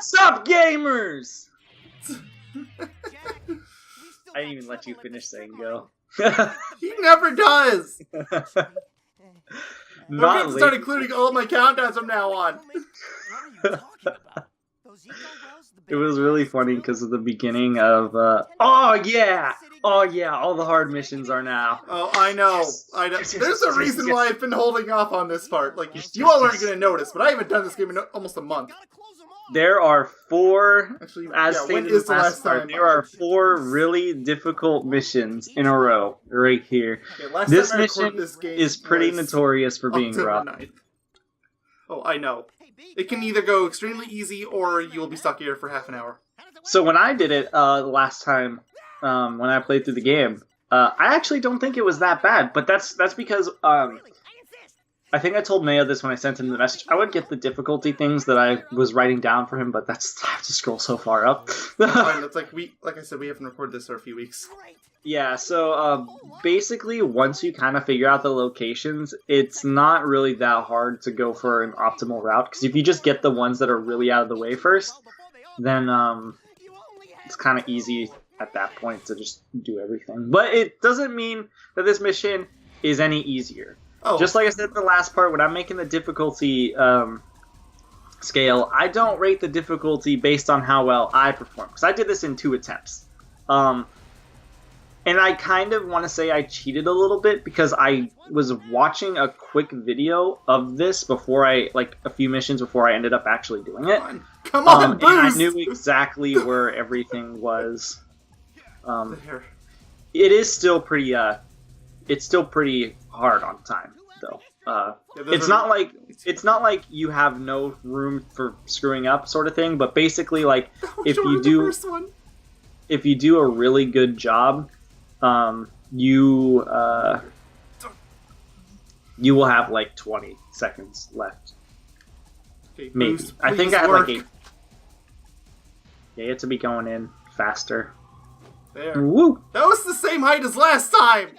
What's up, gamers? I didn't even let you finish saying go. He never does! I'm Not going to start including all my countdowns from now on. It was really funny because of the beginning of, oh yeah, all the hard missions are now. Oh, I know. Yes. I know. Yes, There's yes, a reason why I've been holding off on this part. Like, you all aren't going to notice, but I haven't done this game in almost a month. There are 4, Actually, as yeah, stated when in is the the last last part, time? there are 4 really difficult missions in a row, right here. Okay, last This time I recorded mission this game is pretty was notorious for being October rough. 9th. Oh, I know. It can either go extremely easy, or you'll be stuck here for half an hour. So when I did it last time, when I played through the game, I actually don't think it was that bad. But that's because I think I told Mayo this when I sent him the message. I would get the difficulty things that I was writing down for him, but I have to scroll so far up. Fine, it's like I said, we haven't recorded this for a few weeks. Yeah, so basically, once you kind of figure out the locations, it's not really that hard to go for an optimal route. Because if you just get the ones that are really out of the way first, then it's kind of easy at that point to just do everything. But it doesn't mean that this mission is any easier. Oh. Just like I said in the last part, when I'm making the difficulty scale, I don't rate the difficulty based on how well I perform. Because I did this in 2 attempts. And I kind of want to say I cheated a little bit because I was watching a quick video of this before like a few missions before I ended up actually doing it. Come on, boost! And I knew exactly where everything was. It is still pretty, it's still pretty hard on time, though. It's not like you have no room for screwing up, sort of thing. But basically, like if you do a really good job, you will have like 20 seconds left. Okay, maybe. boost, I think I have work. like 8. Yeah, you have to be going in faster. There. Woo! That was the same height as last time!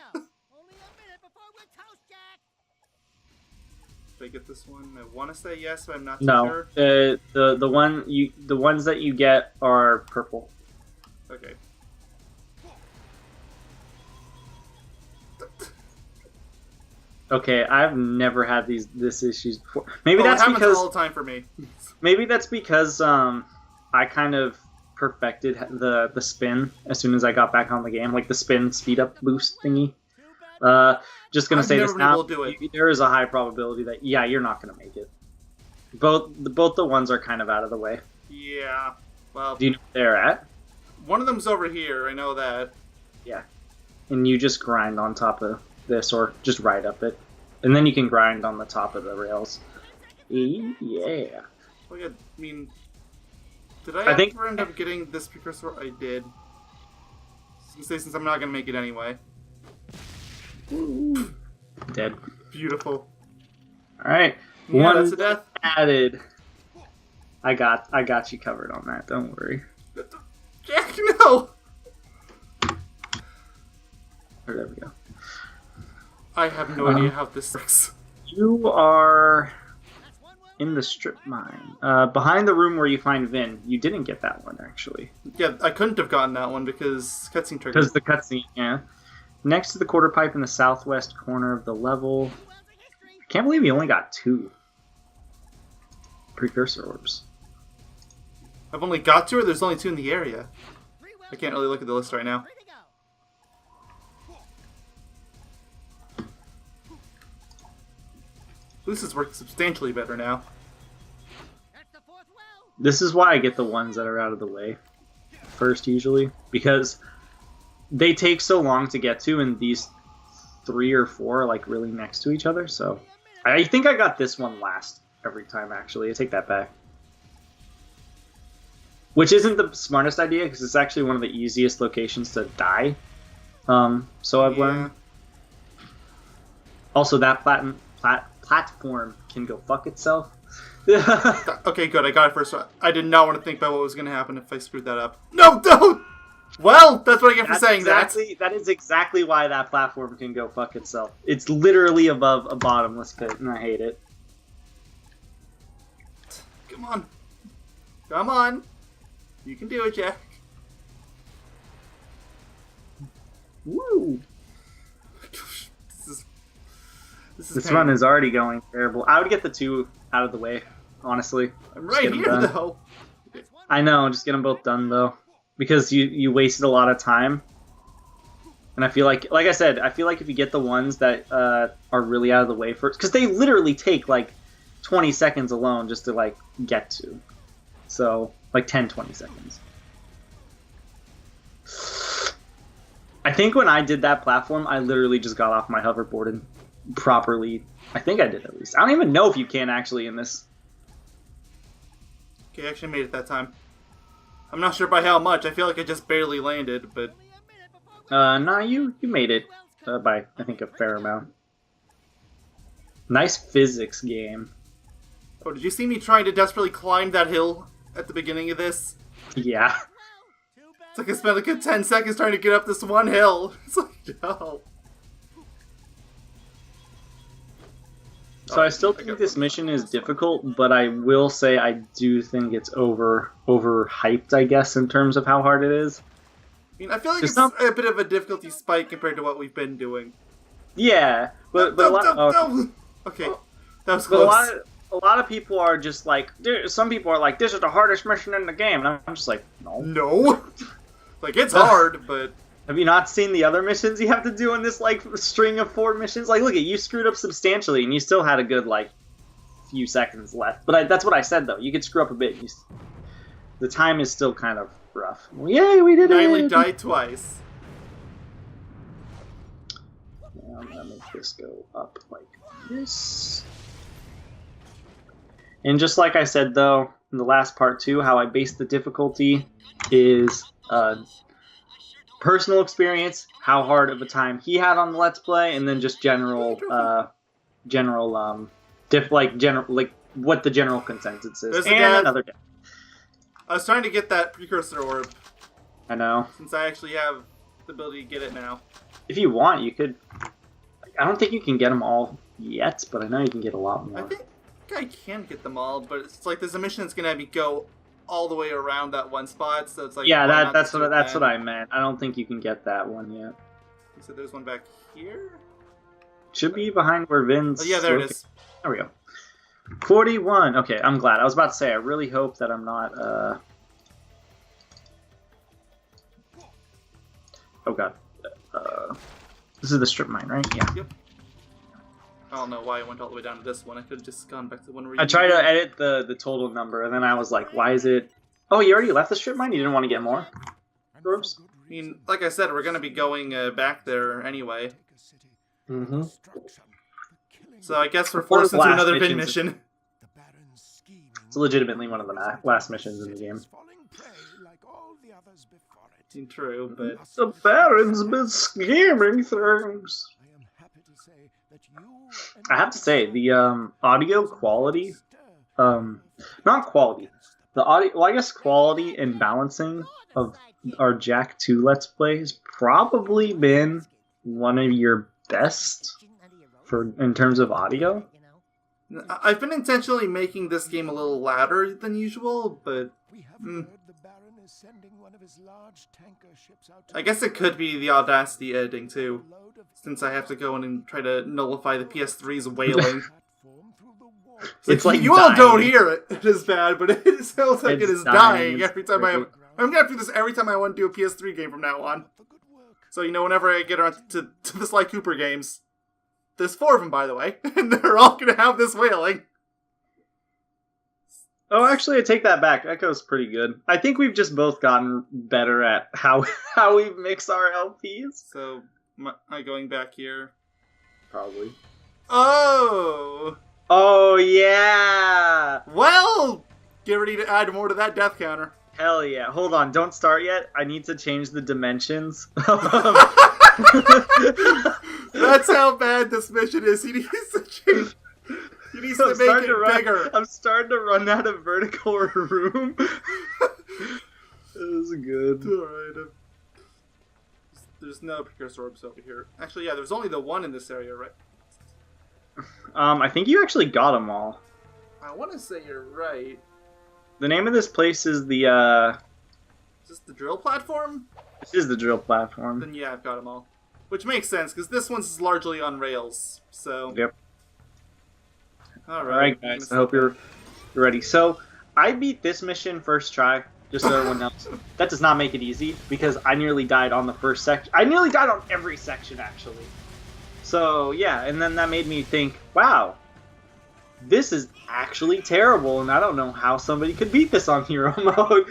Did I get this one? I want to say yes, but I'm not too sure. No, the ones that you get are purple. Okay. Okay, I've never had this issues before. Maybe it that's happens because all the time for me. Maybe that's because I kind of perfected the spin as soon as I got back on the game, like the spin speed up boost thingy. Just gonna say this now. There is a high probability that you're not gonna make it. Both the ones are kind of out of the way. Yeah. Well. Do you know where they're at? One of them's over here. I know that. Yeah. And you just grind on top of this, or just ride up it, and then you can grind on the top of the rails. Yeah. Well, yeah, I mean, did I ever end up getting this precursor? I did. Since I'm not gonna make it anyway. Ooh. Dead. Beautiful. All right. Yeah, One that's a death. added. I got you covered on that. Don't worry. Jack, no. There we go. I have no idea how this works. You are in the strip mine. Behind the room where you find Vin. You didn't get that one, actually. Yeah, I couldn't have gotten that one because cutscene trigger. Because the cutscene, yeah. Next to the quarter pipe in the southwest corner of the level. I can't believe you only got 2 precursor orbs. I've only got 2, or there's only 2 in the area? I can't really look at the list right now. This is working substantially better now. This is why I get the ones that are out of the way first, usually. Because they take so long to get to, and these 3 or 4 are like really next to each other. So I think I got this one last every time, actually. I take that back. Which isn't the smartest idea, because it's actually one of the easiest locations to die. So I've learned. Also, that platform can go fuck itself. Okay, good. I got it first. I did not want to think about what was going to happen if I screwed that up. No, don't! Well, that's what I get for saying that. That is exactly why that platform can go fuck itself. It's literally above a bottomless pit, and I hate it. Come on. Come on. You can do it, Jack. Woo! This run is already going terrible. I would get the 2 out of the way, honestly. I'm right here, though. I know, just get them both done, though. Because you wasted a lot of time. And I feel like I said, I feel like if you get the ones that are really out of the way first, because they literally take, like, 20 seconds alone just to, like, get to. So, like, 10, 20 seconds. I think when I did that platform, I literally just got off my hoverboard and properly... I think I did, at least. I don't even know if you can, actually, in this. Okay, I actually made it that time. I'm not sure by how much. I feel like I just barely landed, but... Nah, you made it by, I think, a fair amount. Nice physics game. Oh, did you see me trying to desperately climb that hill at the beginning of this? Yeah. It's like I spent a good 10 seconds trying to get up this one hill. It's like, no. So I still think this mission is difficult, but I will say I do think it's overhyped, I guess, in terms of how hard it is. I mean, I feel like it's a bit of a difficulty spike compared to what we've been doing. Yeah, but a lot. No. Okay, that was close. A lot of people are just like, some people are like, this is the hardest mission in the game, and I'm just like, no. No. Like, it's hard, but... Have you not seen the other missions you have to do in this, like, string of 4 missions? Like, look you screwed up substantially, and you still had a good, like, few seconds left. But that's what I said, though. You could screw up a bit. The time is still kind of rough. Well, yay, we did it! I only died twice. Now I'm gonna make this go up like this. And just like I said, though, in the last part, too, how I based the difficulty is... personal experience, how hard of a time he had on the Let's Play, and then just general, what the general consensus is. There's and another day. I was trying to get that precursor orb. I know. Since I actually have the ability to get it now. If you want, you could. I don't think you can get them all yet, but I know you can get a lot more. I think I can get them all, but it's like there's a mission that's gonna have me go all the way around that one spot, so it's like... Yeah, that's what I meant. I don't think you can get that one yet. So there's one back here? Should be behind where Vin's... Oh, yeah, there it is. There we go. 41. Okay, I'm glad. I was about to say, I really hope that I'm not... Oh, God. This is the strip mine, right? Yeah. Yep. I don't know why I went all the way down to this one. I could have just gone back to the one where I tried to edit the total number, and then I was like, why is it... Oh, you already left the strip mine? You didn't want to get more? Orbs? I mean, like I said, we're going to be going back there anyway. Mm-hmm. So I guess we're forced into another big mission. It's legitimately one of the last missions in the game. True, but... The Baron's been scheming things. I have to say, the audio quality, not quality, the audio, well, I guess quality and balancing of our Jak 2 Let's Play has probably been one of your best in terms of audio. I've been intentionally making this game a little louder than usual, but I guess it could be the Audacity editing too, since I have to go in and try to nullify the PS3's wailing. It's like you dying. all don't hear it. It is bad, but it sounds like it is dying every time I'm gonna have to do this every time I want to do a PS3 game from now on. So whenever I get around to the Sly Cooper games, there's 4 of them, by the way, and they're all gonna have this wailing. Oh, actually, I take that back. Echo's pretty good. I think we've just both gotten better at how we mix our LPs. So, am I going back here? Probably. Oh! Oh, yeah! Well, get ready to add more to that death counter. Hell yeah. Hold on, don't start yet. I need to change the dimensions. That's how bad this mission is. He needs to change... He needs to make it bigger. I'm starting to run out of vertical room. This is good. Alright. There's no precursor orbs over here. Actually, yeah, there's only the one in this area, right? I think you actually got them all. I want to say you're right. The name of this place is the, Is this the drill platform? This is the drill platform. Then yeah, I've got them all. Which makes sense, because this one's largely on rails, so... Yep. Alright, guys, I hope you're ready. So, I beat this mission first try, just so everyone knows. That does not make it easy, because I nearly died on the first section. I nearly died on every section, actually. So, yeah, and then that made me think, wow, this is actually terrible, and I don't know how somebody could beat this on hero mode.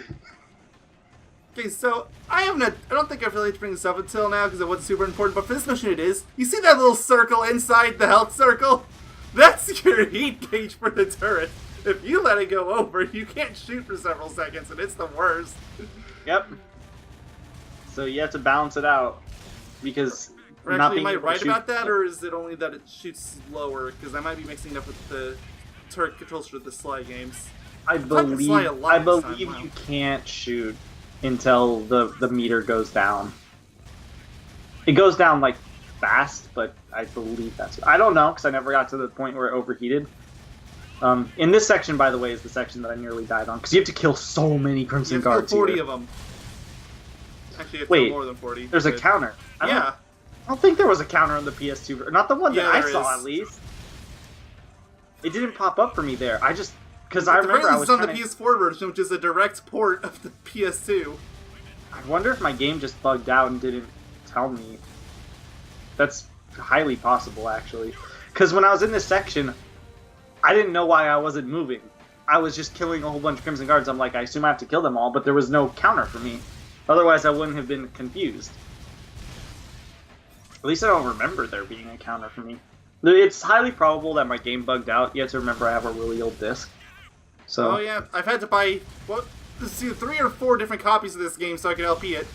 Okay, so I don't think I've really bring this up until now because it wasn't super important, but for this mission it is. You see that little circle inside the health circle? That's your heat gauge for the turret. If you let it go over, you can't shoot for several seconds, and it's the worst. Yep. So you have to balance it out, because Actually, am I right about that, or is it only that it shoots slower? Because I might be mixing it up with the turret controls for the Sly games. I believe you can't shoot until the meter goes down. It goes down like fast, but I believe that's... I don't know, because I never got to the point where it overheated. In this section, by the way, is the section that I nearly died on, because you have to kill so many Crimson Guards. You have to kill 40 of them. Actually, you have to kill more than 40. There's a counter. I don't think there was a counter on the PS2. Not the one that I saw, at least. It didn't pop up for me there. I just... Because I remember I was on the PS4 version, which is a direct port of the PS2. I wonder if my game just bugged out and didn't tell me. That's highly possible, actually. Because when I was in this section, I didn't know why I wasn't moving. I was just killing a whole bunch of Crimson Guards. I'm like, I assume I have to kill them all, but there was no counter for me. Otherwise, I wouldn't have been confused. At least I don't remember there being a counter for me. It's highly probable that my game bugged out. You have to remember I have a really old disc. So. Oh yeah, I've had to buy, what, let's see, 3 or 4 different copies of this game so I could LP it.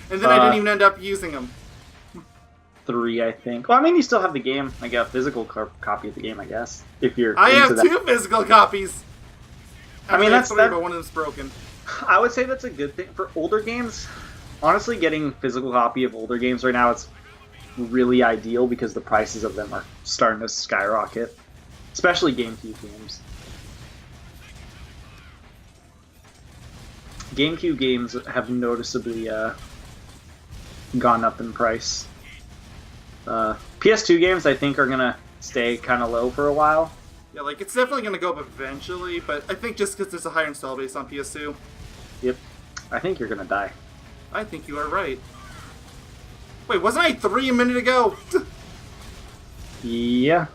And then I didn't even end up using them. 3, I think. Well, I mean, you still have the game. I got a physical copy of the game, I guess. If you're I have 2 physical copies! I mean, that's... but one of them's broken. I would say that's a good thing. For older games, honestly, getting a physical copy of older games right now, it's really ideal because the prices of them are starting to skyrocket. Especially GameCube games. GameCube games have noticeably gone up in price. PS2 games, I think, are gonna stay kind of low for a while. Yeah, like, it's definitely gonna go up eventually, but I think just because there's a higher install base on PS2. Yep. I think you're gonna die. I think you are right. Wait, wasn't I 3 a minute ago? Yeah.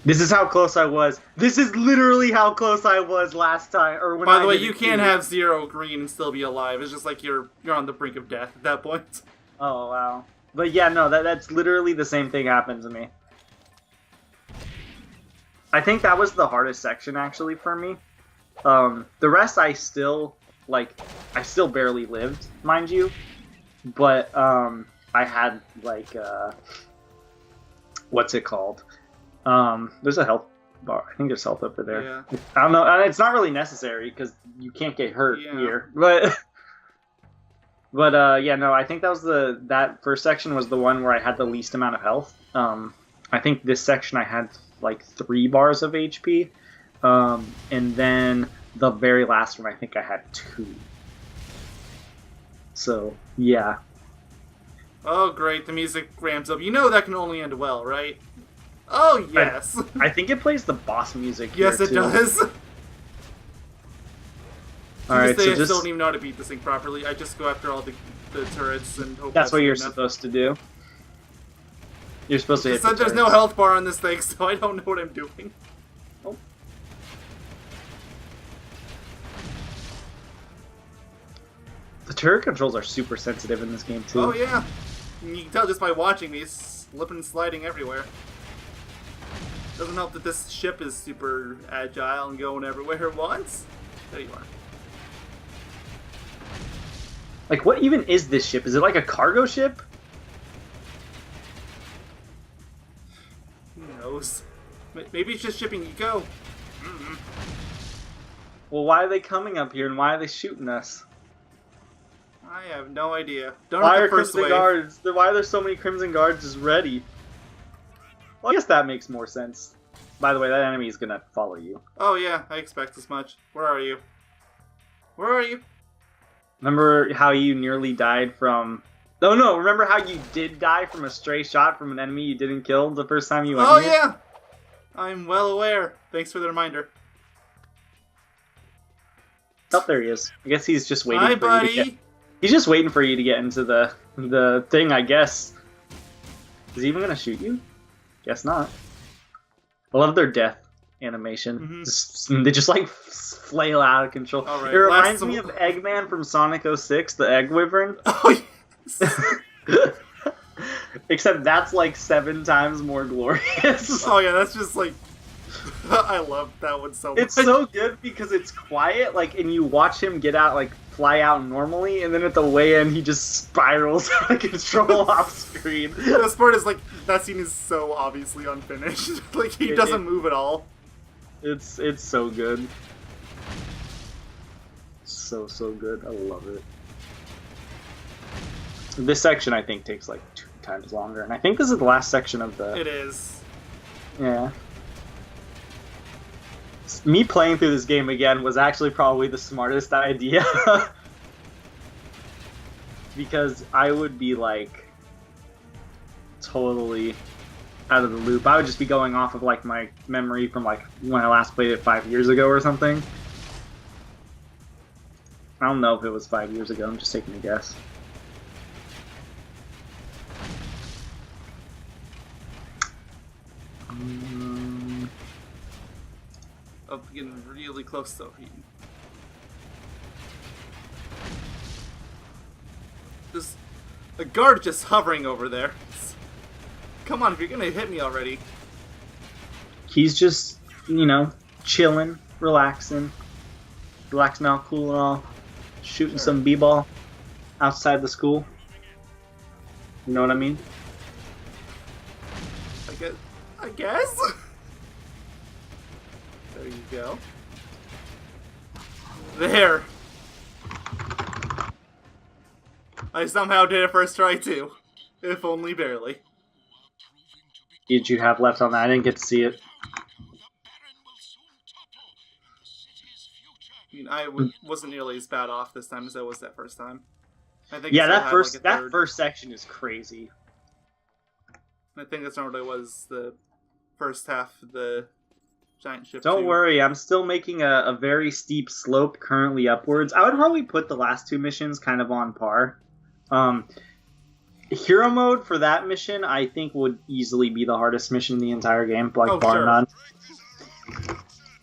This is how close I was. This is literally how close I was last time. Or when By the way, you can't have 0 green and still be alive. It's just like you're on the brink of death at that point. Oh, wow. But yeah, no, that's literally the same thing happened to me. I think that was the hardest section, actually, for me. The rest I still barely lived, mind you. But, I had, like, what's it called? There's a health bar. I think there's health over there. Yeah. I don't know. And it's not really necessary because you can't get hurt here. But yeah, no. I think that was that first section was the one where I had the least amount of health. I think this section I had like 3 bars of HP, and then the very last one I think I had 2. So yeah. Oh great, the music ramps up. You know that can only end well, right? Oh, yes! I think it plays the boss music here, yes, it does. Alright, so I still don't even know how to beat this thing properly. I just go after all the turrets and hope that's what you're supposed to do. You're supposed to hit the There's no health bar on this thing, so I don't know what I'm doing. Oh. The turret controls are super sensitive in this game, too. Oh, yeah. You can tell just by watching me, slipping and sliding everywhere. Doesn't help that this ship is super agile and going everywhere at once. There you are. Like, what even is this ship? Is it like a cargo ship? Who knows? Maybe it's just shipping eco. Well, why are they coming up here and why are they shooting us? I have no idea. Why are Crimson Guards? Why are there so many Crimson Guards just ready? Well, I guess that makes more sense. By the way, that enemy is gonna follow you. Oh yeah, I expect as much. Where are you? Where are you? Remember how you nearly died from... Oh no, remember how you did die from a stray shot from an enemy you didn't kill the first time you went here? Yeah! I'm well aware. Thanks for the reminder. Oh, there he is. I guess he's just waiting Hi, for buddy. you to get... He's just waiting for you to get into the thing, I guess. Is he even gonna shoot you? Guess not. I love their death animation. They just like flail out of control. Right, it reminds me of Eggman from Sonic 06, the Egg Wyvern. Oh, yes. Except that's like 7 times more glorious. Oh yeah, that's just like... I love that one so much. It's so good because it's quiet, like, and you watch him get out, like, fly out normally, and then at the way end, he just spirals out of control off screen. The best part is, like, that scene is so obviously unfinished. Like, he doesn't move at all. It's so good. So good. I love it. This section, I think, takes, like, 2 times longer, and I think this is the last section of the... It is. Yeah. Me playing through this game again was actually probably the smartest idea. Because I would be like totally out of the loop. I would just be going off of like my memory from like when I last played it 5 years ago or something. I don't know if it was 5 years ago, I'm just taking a guess. Oh, getting really close though. Just a guard just hovering over there. Come on, if you're gonna hit me already. He's just, you know, chilling, relaxing out, cooling off, shooting some b-ball outside the school. You know what I mean? I guess. There you go. There. I somehow did it first try too, if only barely. Did you have left on that? I didn't get to see it. I mean, I wasn't nearly as bad off this time as I was that first time. I think yeah, that first section is crazy. I think that's not what it was. The first half of the giant ship. Don't worry, I'm still making a very steep slope currently upwards. I would probably put the last 2 missions kind of on par. Hero mode for that mission, I think, would easily be the hardest mission in the entire game, like bar none.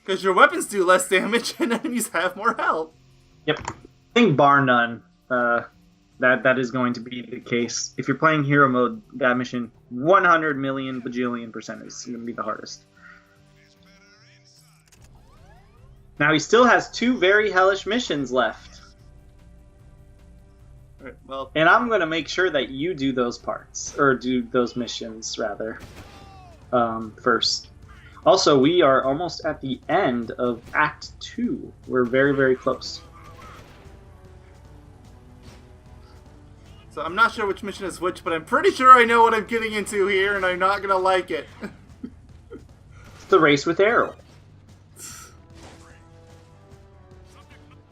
Because your weapons do less damage and enemies have more health. Yep. I think bar none, that is going to be the case. If you're playing hero mode, that mission, 100 million bajillion % is going to be the hardest. Now he still has 2 very hellish missions left. Right, well, and I'm going to make sure that you do those parts, or do those missions, rather, first. Also, we are almost at the end of Act 2. We're very, very close. So I'm not sure which mission is which, but I'm pretty sure I know what I'm getting into here, and I'm not going to like it. It's the race with Errol.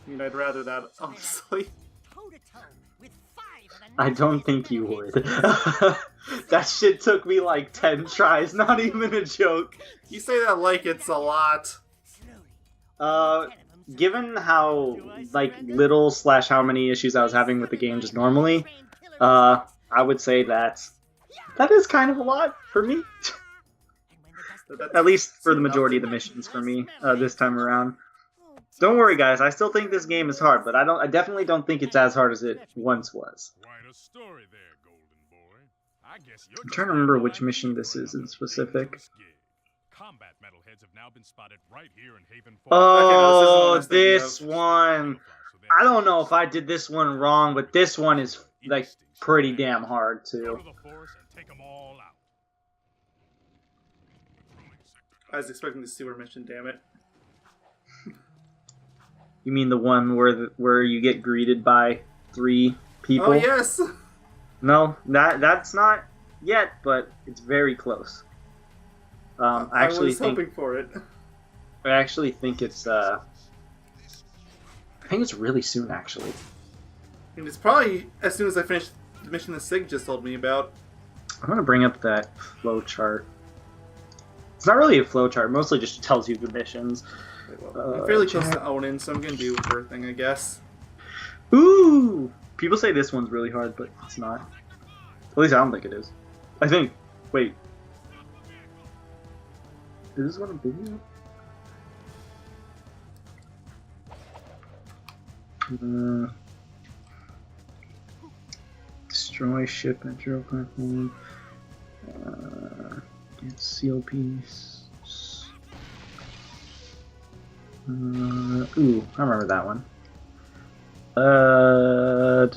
I mean, I'd rather that, honestly. I don't think you would. That shit took me like 10 tries, not even a joke. You say that like it's a lot. Given how, like, little / how many issues I was having with the game just normally, I would say that is kind of a lot for me. At least for the majority of the missions for me, this time around. Don't worry, guys. I still think this game is hard, but I definitely don't think it's as hard as it once was. I'm trying to remember which mission this is in specific. Oh, this one. I don't know if I did this one wrong, but this one is like pretty damn hard too. I was expecting the sewer mission, damn it. You mean the one where you get greeted by 3 people? Oh yes. No, that's not yet, but it's very close. I was hoping for it. I actually think it's really soon, actually. And it's probably as soon as I finish the mission that Sig just told me about. I'm gonna bring up that flow chart. It's not really a flow chart, mostly just tells you the missions. I'm fairly close to Onin, so I'm gonna do her thing, I guess. Ooh! People say this one's really hard, but it's not. At least I don't think it is. I think. Wait. Is this one a video? Destroy ship and drill platform. Get seal piece. Ooh, I remember that one. Get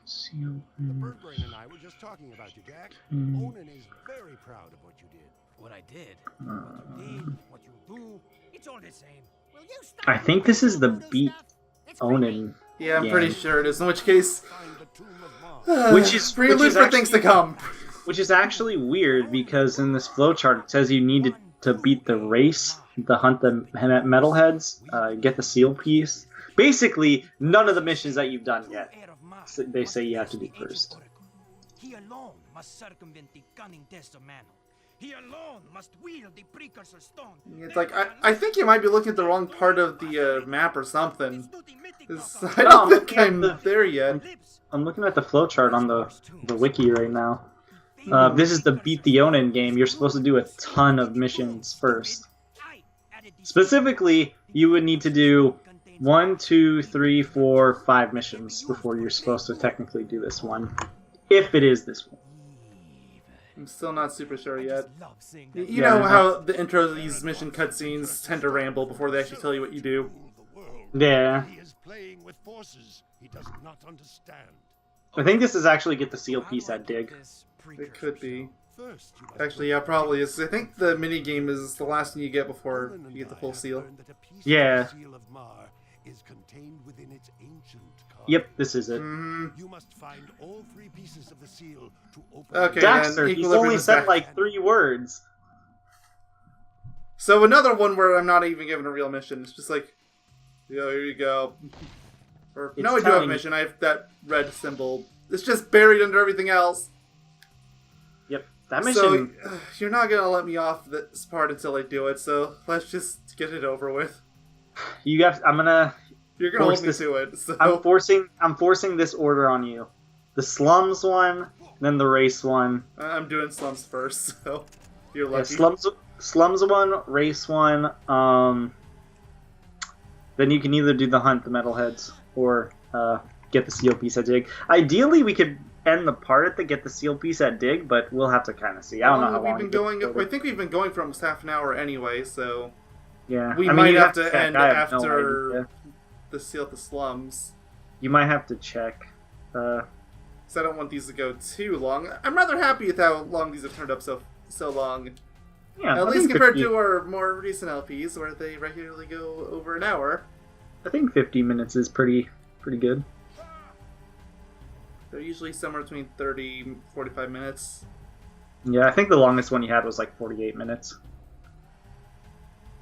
seal. Birdbrain and I were just talking about you, Jack. Onin is very proud of what you did. What I did. What you did, what you do, it's all the same. Will you stop? I think this is the beat Onin. Yeah, I'm pretty sure it is. In which case, which is prelude for things to come. Which is actually weird because in this flowchart it says you needed to beat the race, to hunt the metalheads, get the seal piece. Basically, none of the missions that you've done yet, they say you have to do first. He alone must circumvent the cunning test of man. He alone must wield the precursor stone. It's like, I think you might be looking at the wrong part of the map or something. I don't think I'm there yet. I'm looking at the flowchart on the wiki right now. This is the Beat the Onin game. You're supposed to do a ton of missions first. Specifically, you would need to do 1, 2, 3, 4, 5 missions before you're supposed to technically do this one. If it is this one. I'm still not super sure yet. You know how the intros of these mission cutscenes tend to ramble before they actually tell you what you do. Yeah. He is playing with forces he does not understand. I think this is actually get the seal piece at Dig. It could be. Actually, yeah, probably is. I think the mini game is the last thing you get before you get the full seal. Yeah. Is contained within its ancient card. Yep, this is it. You must find all 3 pieces of the seal to open. Okay, Daxter, he's only said like 3 words. So another one where I'm not even given a real mission. It's just like, yo, here you go. Or, no, I do have a mission. I have that red symbol. It's just buried under everything else. Yep, that mission. So you're not gonna let me off this part until I do it. So let's just get it over with. You got. I'm gonna. You're gonna hold me to it. So. I'm forcing this order on you. The slums one, then the race one. I'm doing slums first, so you're lucky. Yeah, slums one, race one. Then you can either do the hunt, the metalheads, or get the seal piece at Dig. Ideally, we could end the part at the get the seal piece at Dig, but we'll have to kind of see. I don't know how long we've been going. I think we've been going for almost half an hour anyway, so. Yeah, we might have to end after the seal at the slums. You might have to check. So I don't want these to go too long. I'm rather happy with how long these have turned up so long. Yeah, at least compared to our more recent LPs, where they regularly go over an hour. I think 50 minutes is pretty good. They're usually somewhere between 30 and 45 minutes. Yeah, I think the longest one you had was like 48 minutes.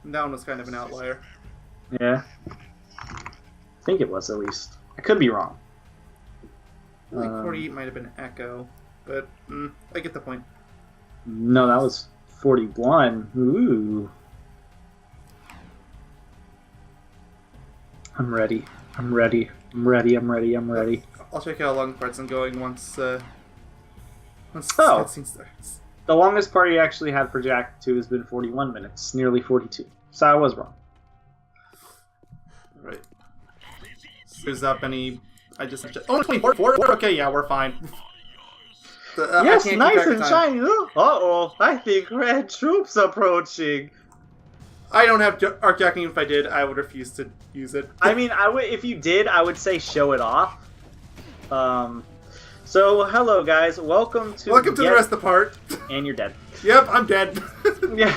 And that one was kind of an outlier. Yeah. I think it was, at least. I could be wrong. I think 48 might have been Echo, but I get the point. No, that was 41. Ooh. I'm ready. I'll check how long parts I'm going once the cutscene starts. The longest part you actually had for Jack 2 has been 41 minutes, nearly 42. So I was wrong. Alright. There's up any... I just... Oh, 24? Okay, yeah, we're fine. Yes, nice and shiny. Uh-oh, I think red troops approaching. I don't have arc jacking. If I did, I would refuse to use it. I mean, I would. If you did, I would say show it off. So, hello guys, welcome to the rest of the part. And you're dead. Yep, I'm dead. Yeah.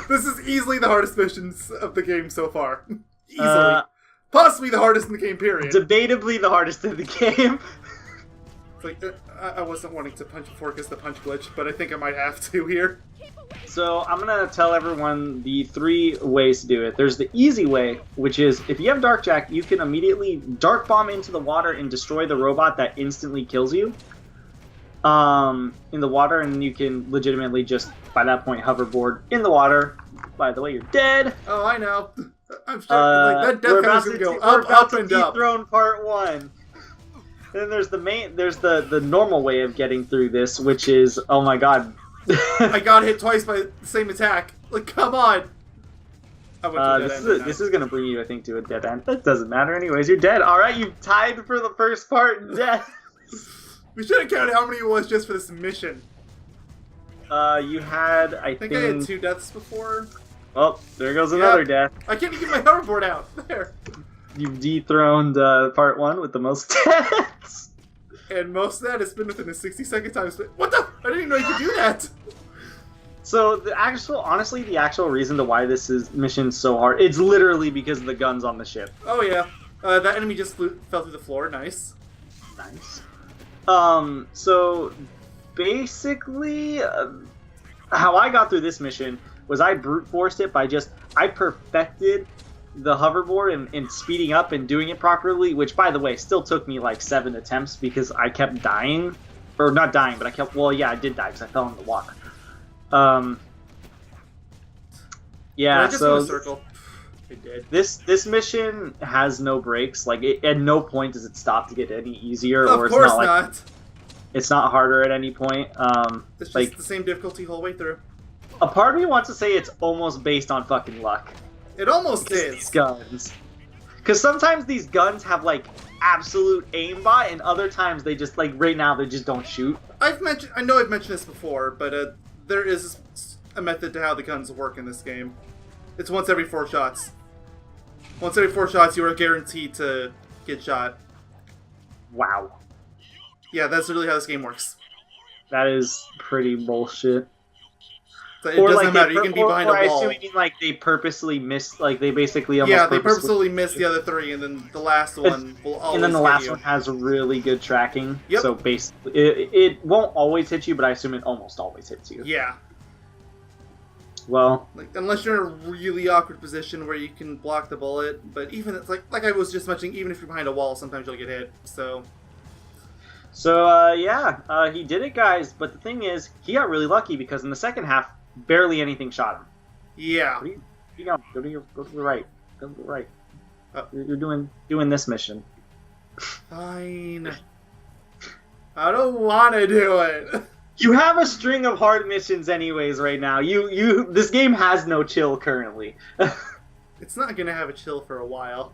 This is easily the hardest missions of the game so far. Easily. Possibly the hardest in the game, period. Debatably the hardest in the game. It's like, I wasn't wanting to punch fork as the punch glitch, but I think I might have to here. So I'm gonna tell everyone the 3 ways to do it. There's the easy way, which is if you have Dark Jack, you can immediately Dark Bomb into the water and destroy the robot that instantly kills you in the water, and you can legitimately just, by that point, hoverboard in the water. By the way, you're dead. Oh, I know. I'm starting, that death count's gonna go up and up. Dethrone part 1. Then there's the normal way of getting through this, which is, oh my god. I got hit twice by the same attack. Like, come on. This is gonna bring you, I think, to a dead end. That doesn't matter anyways. You're dead. All right, you tied for the first part in death. We should have counted how many it was just for this mission. You had, I think I had 2 deaths before. Oh, there goes another death. I can't even get my hoverboard out. There. You've dethroned part 1 with the most deaths. And most of that has been within a 60-second time span. What the? I didn't even know you could do that. So honestly, the actual reason to why this mission's so hard, it's literally because of the guns on the ship. Oh yeah, that enemy just fell through the floor. Nice. Nice. So basically, how I got through this mission was I brute forced it by I perfected the hoverboard and speeding up and doing it properly, which, by the way, still took me like 7 attempts because I kept dying. Or not dying, but I did die because I fell in the water. Yeah, so in a circle. It did. This mission has no breaks. Like, at no point does it stop to get any easier. Of course not. It's not harder at any point. It's just the same difficulty whole way through. A part of me wants to say it's almost based on fucking luck. It almost is. These guns. Because sometimes these guns have, like, absolute aimbot, and other times they just, like, right now they just don't shoot. I know I've mentioned this before, but there is a method to how the guns work in this game. It's once every 4 shots. Once every 4 shots, you are guaranteed to get shot. Wow. Yeah, that's literally how this game works. That is pretty bullshit. It doesn't matter. You can be behind a wall. I assume you mean like they purposely missed, like they basically almost. Yeah, they purposely missed the other 3, and then the last one will always. And then the last one has really good tracking. Yep. So basically, it won't always hit you, but I assume it almost always hits you. Yeah. Well, like, unless you're in a really awkward position where you can block the bullet, but even it's like I was just mentioning, even if you're behind a wall, sometimes you'll get hit. So yeah, he did it, guys. But the thing is, he got really lucky because in the second half, barely anything shot him. Yeah. Where you going? Go to the right. Go to the right. You're doing this mission. Fine. I don't want to do it. You have a string of hard missions anyways right now. This game has no chill currently. It's not gonna have a chill for a while.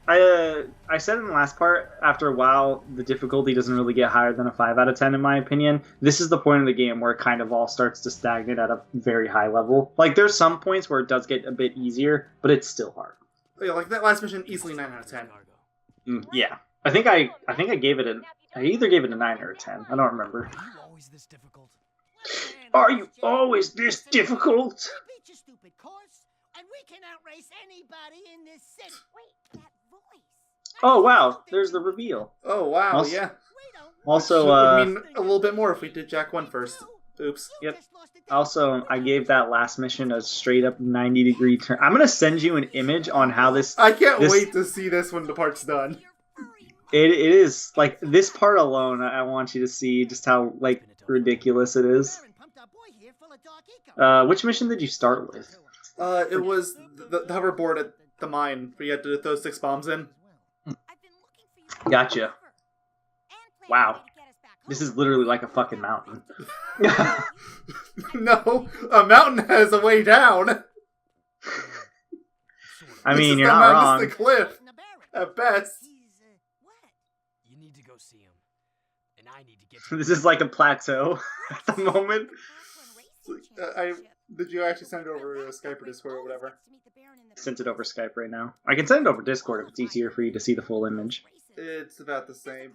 I said in the last part, after a while, the difficulty doesn't really get higher than a 5 out of 10 in my opinion. This is the point of the game where it kind of all starts to stagnate at a very high level. Like, there's some points where it does get a bit easier, but it's still hard. Yeah, like that last mission, easily 9 out of 10. Yeah. I think I gave it I either gave it a 9 or a 10. I don't remember. Are you always this difficult? And we can outrace anybody in this city. Wait, that voice. Oh wow, there's the reveal. Oh wow, yeah. Also, would mean a little bit more if we did Jack 1 first. Oops. Yep. Also, I gave that last mission a straight up 90-degree turn. I'm gonna send you an image on how this. I can't wait to see this when the part's done. It is like this part alone. I want you to see just how like ridiculous it is. Which mission did you start with? It was the hoverboard at the mine where you had to throw 6 bombs in. Gotcha. Wow. This is literally like a fucking mountain. No, a mountain has a way down. I mean, you're not wrong. This is the cliff, at best. You need to go see him, and I need to get. This is like a plateau at the moment. Did you actually send it over Skype or Discord or whatever? Sent it over Skype right now. I can send it over Discord if it's easier for you to see the full image. It's about the same.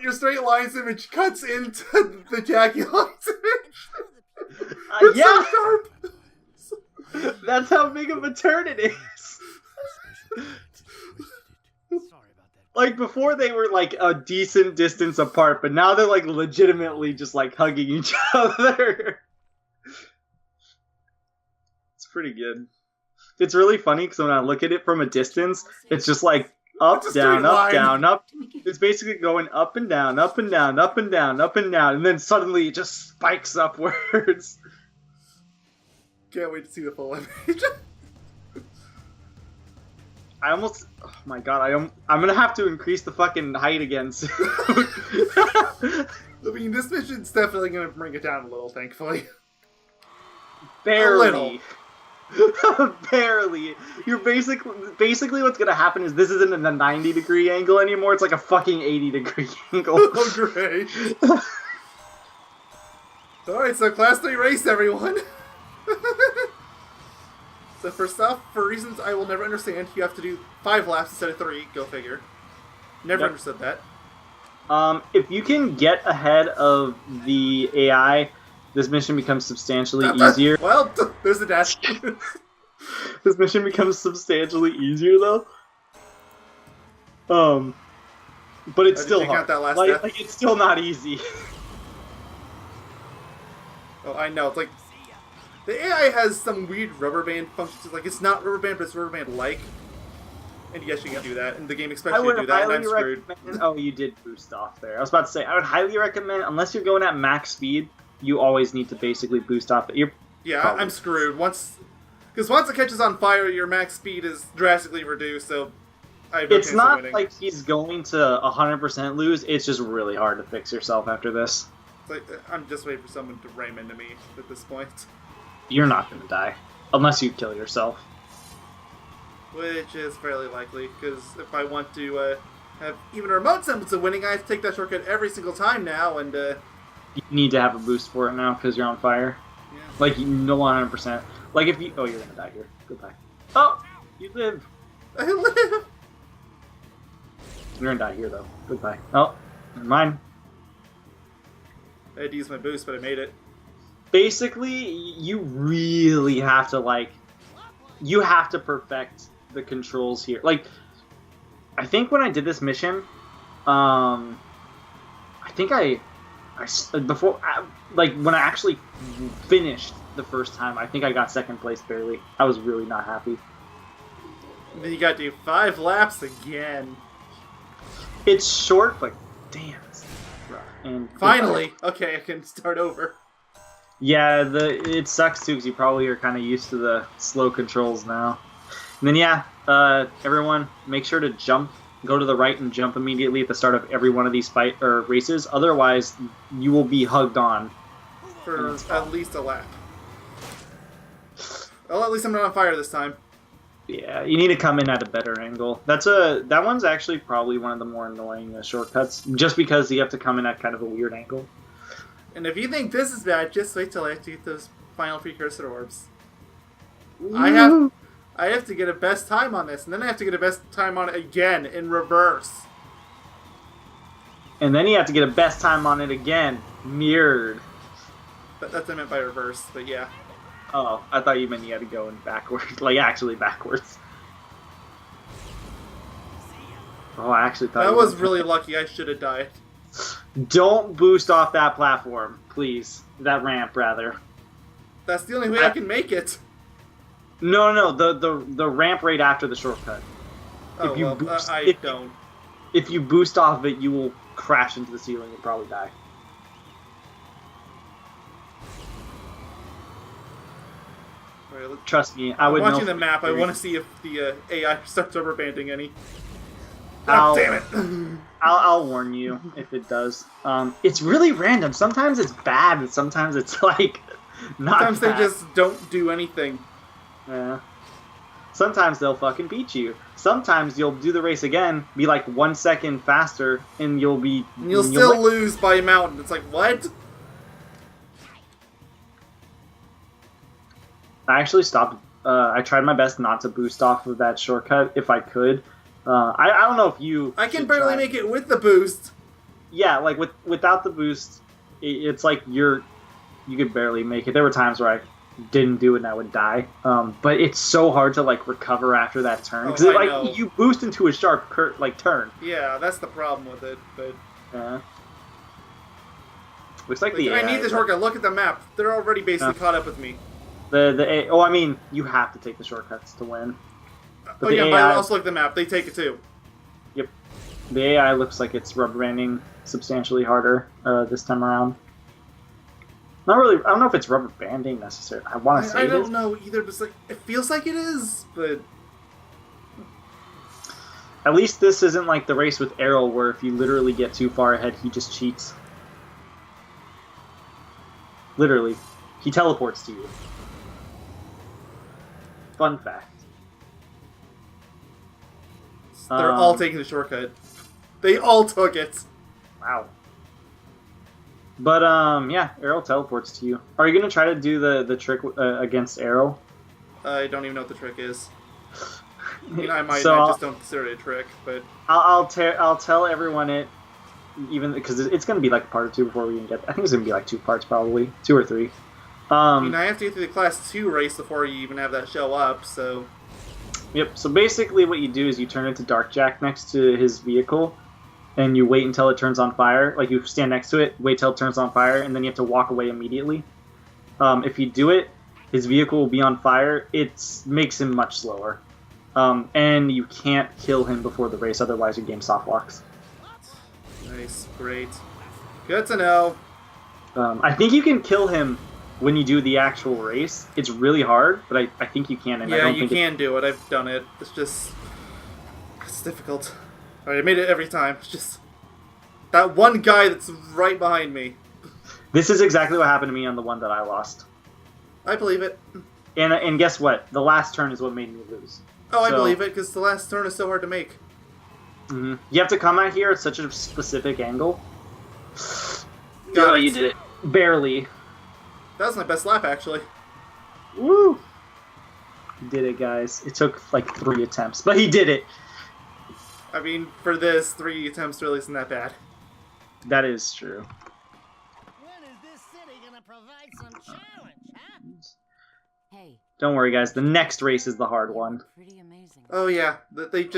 Your straight lines image cuts into the Jackie lines image. Yeah! So sharp. That's how big of a turn it is. Like, before they were, like, a decent distance apart, but now they're, like, legitimately just, like, hugging each other. It's pretty good. It's really funny, because when I look at it from a distance, it's just, like, up, It's a down, straight up, line. down, up. It's basically going up and down, up and down, up and down, up and down, and then suddenly it just spikes upwards. Can't wait to see the full image. I almost... Oh my god, I'm gonna have to increase the fucking height again soon. I mean, this mission's definitely going to bring it down a little, thankfully. Barely. A little. Barely. You're basically what's gonna happen is this isn't a 90-degree angle anymore, it's like a fucking 80-degree angle. Oh, great. Alright, so Class 3 race, everyone. So first off, for reasons I will never understand, you have to do 5 laps instead of 3. Go figure. Never understood that. If you can get ahead of the AI, this mission becomes substantially easier. Well, there's the dash. This mission becomes substantially easier, though. But it's still hard. That last like, it's still not easy. Oh, I know. It's like the AI has some weird rubber band functions. Like, it's not rubber band, but it's rubber band-like. And yes, you can do that, and the game expects you to do that, and I'm screwed. Oh, you did boost off there. I was about to say, I would highly recommend, unless you're going at max speed, you always need to basically boost off. I'm screwed. Because once it catches on fire, your max speed is drastically reduced, so I have no it's chance not of winning. like he's going to 100% lose, it's just really hard to fix yourself after this. It's like, I'm just waiting for someone to ram into me at this point. You're not going to die. Unless you kill yourself. Which is fairly likely, because if I want to have even a remote semblance of winning, I have to take that shortcut every single time now, and you need to have a boost for it now, because you're on fire. yeah. Like, no 100%. Like, if you... Oh, you're going to die here. Goodbye. Oh! You live! I live! You're going to die here, though. Goodbye. Oh, never mind. I had to use my boost, but I made it. Basically, you really have to, like... You have to perfect the controls here. Like, I think when I did this mission, I think before, like, when I actually finished the first time, I think I got second place barely. I was really not happy. And then you gotta do 5 laps again. It's short, but damn, it's rough. And Finally! Okay, I can start over. yeah, it sucks too, because you probably are kind of used to the slow controls now. And then yeah, everyone, make sure to jump, go to the right and jump immediately at the start of every one of these races. Otherwise, you will be hugged on. For at least a lap. Well, at least I'm not on fire this time. Yeah, you need to come in at a better angle. That one's actually probably one of the more annoying shortcuts, just because you have to come in at kind of a weird angle. And if you think this is bad, just wait till I have to get those final precursor orbs. Ooh. I have to get a best time on this, and then I have to get a best time on it again in reverse. And then you have to get a best time on it again, mirrored. That's what I meant by reverse, but yeah. Oh, I thought you meant you had to go in backwards, like actually backwards. Oh, I actually thought I you was meant- really lucky. I should have died. Don't boost off that platform, please. That ramp, rather. That's the only way I can make it. No, the ramp right after the shortcut. Oh, If you well, boost- I if- don't. If you boost off it, you will crash into the ceiling and probably die. Alright, let's... Trust me, I'm would know. watching the map. I want to see if the AI starts overbanding any. I'll- Oh, damn it! I'll warn you if it does. It's really random. Sometimes it's bad, and sometimes it's like not. Sometimes they bad. just don't do anything. Yeah. Sometimes they'll fucking beat you. Sometimes you'll do the race again, be like 1 second faster, and you'll be. And you'll still lose by a mountain. It's like, what? I actually stopped. I tried my best not to boost off of that shortcut if I could. I don't know if you. I can should barely try. make it with the boost. Yeah, like without the boost, it's like you could barely make it. There were times where didn't do it and I would die. But it's so hard to like recover after that turn because know. you boost into a sharp turn. Yeah, that's the problem with it. But looks like I need the shortcut. Look at the map. They're already basically caught up with me. I mean, you have to take the shortcuts to win. But but I also look at the map. They take it too. Yep. The AI looks like it's rubber banding substantially harder this time around. Not really. I don't know if it's rubber banding necessarily. I want to say I don't know either, but it feels like it is, but at least this isn't like the race with Errol, where if you literally get too far ahead, he just cheats. Literally, he teleports to you. Fun fact. They're all taking the shortcut. They all took it. Wow. But yeah, Arrow teleports to you. Are you gonna try to do the trick against Arrow? I don't even know what the trick is. I mean, I might. So I just don't consider it a trick, but I'll tell everyone it, even because it's gonna be like a part or two before we even get. I think it's gonna be like 2 parts, probably 2 or 3. I mean, I have to get through the Class 2 race before you even have that show up. So. Yep. So basically, what you do is you turn into Dark Jack next to his vehicle. And you wait until it turns on fire. Like, you stand next to it, wait till it turns on fire, and then you have to walk away immediately. If you do it, his vehicle will be on fire. It makes him much slower. And you can't kill him before the race, otherwise your game soft locks. Nice. Great. Good to know. I think you can kill him when you do the actual race. It's really hard, but I think you can. And yeah, I don't you can do it. I've done it. It's just... It's difficult. I made it every time. It's just that one guy that's right behind me. This is exactly what happened to me on the one that I lost. I believe it. And guess what? The last turn is what made me lose. Oh, I believe it, because the last turn is so hard to make. Mm-hmm. You have to come out here at such a specific angle. Oh, you did it. Barely. That was my best lap, actually. Woo! He did it, guys. It took like 3 attempts, but he did it. I mean, for this, 3 attempts really isn't that bad. That is true. When is this city gonna provide some challenge, huh? Hey. Don't worry, guys. The next race is the hard one. Pretty amazing. Oh yeah, they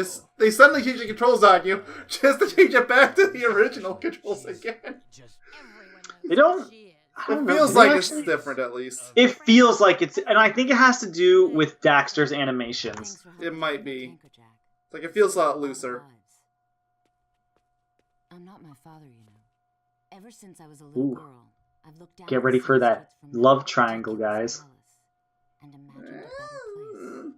suddenly changed the controls on you, just to change it back to the original controls again. They don't... It feels like it's different, at least. It feels like it's... And I think it has to do with Daxter's animations. It might be. Like, it feels a lot looser. I'm not my father, you know. Ever since I was a little girl, I've looked down. Get ready for that love triangle, guys. And imagined a better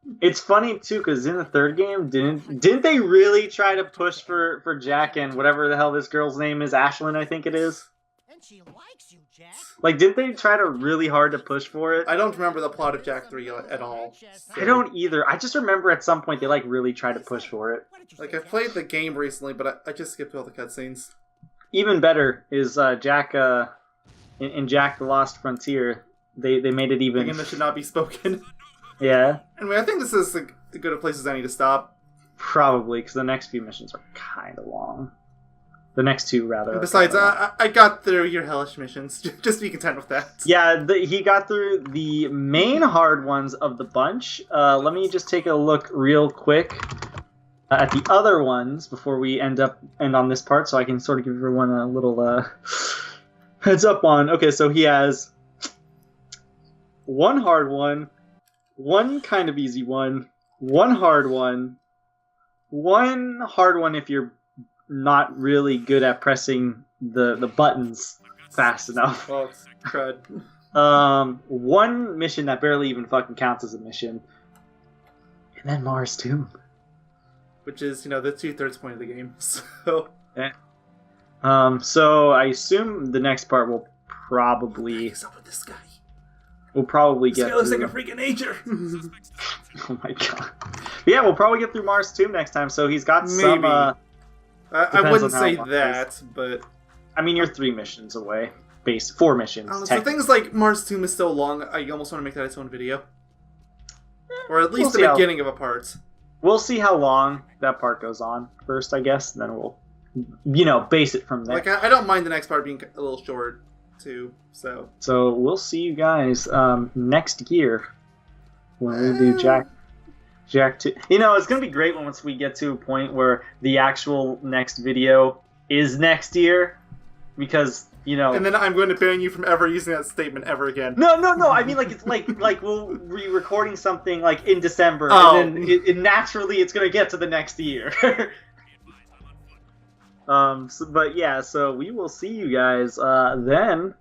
place. It's funny too, because in the 3rd game, didn't they really try to push for Jack and whatever the hell this girl's name is, Ashlyn, I think it is. And she likes you, Jack. Like, didn't they try to really hard to push for it? I don't remember the plot of Jak 3 at all. I don't either. I just remember at some point they like really tried to push for it. Like, I've played the game recently, but I just skipped all the cutscenes. Even better is Jack in Jak the Lost Frontier. They made it even. Again, this should not be spoken. Yeah. Anyway, I think this is as good a place as any to stop. Probably, because the next few missions are kind of long. The next 2, rather. And besides, I got through your hellish missions. Just be content with that. Yeah, he got through the main hard ones of the bunch. Let me just take a look real quick at the other ones before we end on this part, so I can sort of give everyone a little heads up on. Okay, so he has 1 hard one, 1 kind of easy one, 1 hard one, 1 hard one if you're not really good at pressing the buttons fast enough. Oh, it's crud. 1 mission that barely even fucking counts as a mission. And then Mars Tomb. Which is, the 2/3 point of the game. So. Yeah. So I assume the next part will probably... What's up with this guy? We'll probably get This guy looks through... like a freak of nature. Oh my god. But yeah, we'll probably get through Mars Tomb next time, so he's got some... I wouldn't on say how long that, but... I mean, you're 3 missions away. 4 missions. So things like Mars Tomb is so long, I almost want to make that its own video. Or at least We'll the beginning of a part. We'll see how long that part goes on first, I guess, and then we'll, base it from there. Like, I don't mind the next part being a little short. too. So we'll see you guys next year when we do Jack 2. You know, it's gonna be great once we get to a point where the actual next video is next year, because you know. And then I'm going to ban you from ever using that statement ever again. No. I mean, like, it's like we'll be recording something like in December, and then naturally it's gonna get to the next year. But yeah, so we will see you guys then.